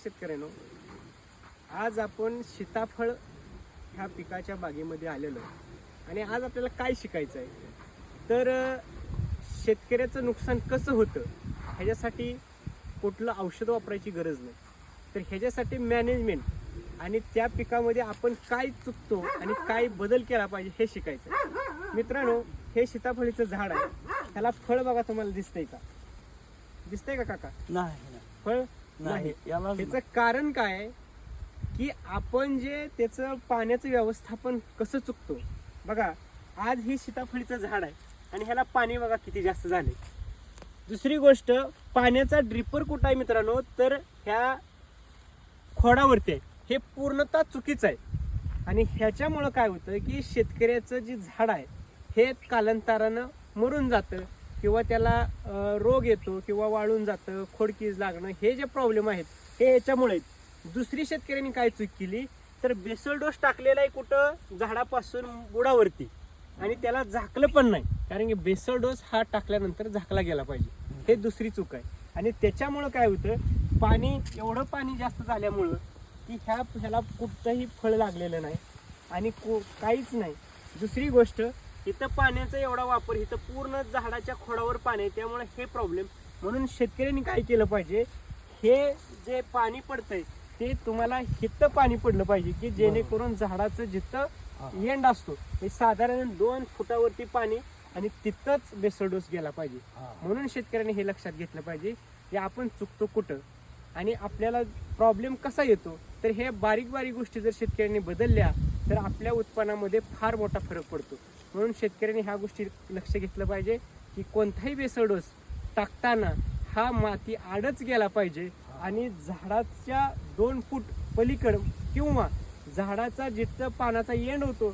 शेतकऱ्यांनो, आज आपण सीताफळ ह्या पिकाच्या बागेमध्ये आलेलो आणि आज आपल्याला काय शिकायचं आहे तर शेतकऱ्याचं नुकसान कसं होतं ह्याच्यासाठी कुठलं औषध वापरायची गरज नाही, तर ह्याच्यासाठी मॅनेजमेंट आणि त्या पिकामध्ये आपण काय चुकतो आणि काय बदल केला पाहिजे हे शिकायचं. मित्रांनो, हे सीताफळीचं झाड आहे, ह्याला फळ बघा, तुम्हाला दिसतंय का? दिसतंय का काका? नाही फळ नाही. त्याचं कारण काय आहे की आपण जे त्याचं पाण्याचं व्यवस्थापन कसं चुकतो. बघा, आज ही सीताफळीचं झाड आहे आणि ह्याला पाणी बघा किती जास्त झाले. दुसरी गोष्ट, पाण्याचा ड्रिपर कुठं आहे मित्रांनो, तर ह्या खोडावरती आहे. हे पूर्णतः चुकीचं आहे आणि ह्याच्यामुळं काय होतं की शेतकऱ्याचं जे झाड आहे हे कालांतरानं मरून जातं किंवा त्याला रोग येतो किंवा वाळून जातं, खोडकीज लागणं, हे जे प्रॉब्लेम आहेत हे याच्यामुळे आहेत. दुसरी शेतकऱ्यांनी काय चूक केली तर बेसल डोस टाकलेला आहे कुठं, झाडापासून बुडावरती, आणि त्याला झाकलं पण नाही, कारण की बेसल डोस हा टाकल्यानंतर झाकला गेला पाहिजे. हे दुसरी चूक आहे आणि त्याच्यामुळं काय होतं, पाणी एवढं पाणी जास्त झाल्यामुळं की ह्याला कुठचंही फळ लागलेलं नाही आणि काहीच नाही. दुसरी गोष्ट, इथं पाण्याचा एवढा वापर, इथं पूर्ण झाडाच्या खोडावर पाणी आहे, त्यामुळे हे प्रॉब्लेम. म्हणून शेतकऱ्यांनी काय केलं पाहिजे, हे जे पाणी पडतंय ते तुम्हाला हिथं पाणी पडलं पाहिजे की जेणेकरून झाडाचं जिथं एंड असतो हे साधारण 2 फुटावरती पाणी आणि तिथंच बेसल डोस गेला पाहिजे. म्हणून शेतकऱ्यांनी हे लक्षात घेतलं पाहिजे की आपण चुकतो कुठं आणि आपल्याला प्रॉब्लेम कसा येतो. तर हे बारीक बारीक गोष्टी जर शेतकऱ्यांनी बदलल्या तर आपल्या उत्पन्नामध्ये फार मोठा फरक पडतो. म्हणून शेतकऱ्यांनी ह्या गोष्टी लक्ष घेतलं पाहिजे की कोणताही बेसल डोस टाकताना हा माती आडच गेला पाहिजे आणि झाडाच्या 2 फूट पलीकडे किंवा झाडाचा जिथं पानाचा एंड होतो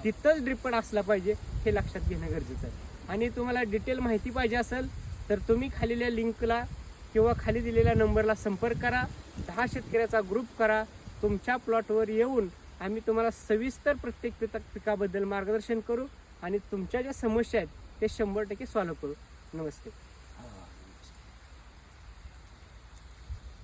तिथंच ड्रिपर असला पाहिजे, हे लक्षात घेणं गरजेचं आहे. आणि तुम्हाला डिटेल माहिती पाहिजे असेल तर तुम्ही खालील्या लिंकला किंवा खाली दिलेल्या नंबरला संपर्क करा. 10 शेतकऱ्याचा ग्रुप करा. तुमच्या प्लॉटवर येऊन आम्ही तुम्हाला सविस्तर प्रत्येक पिकाबद्दल मार्गदर्शन करू आणि तुमच्या ज्या समस्या आहेत ते 100% सॉल्व्ह करू. नमस्ते.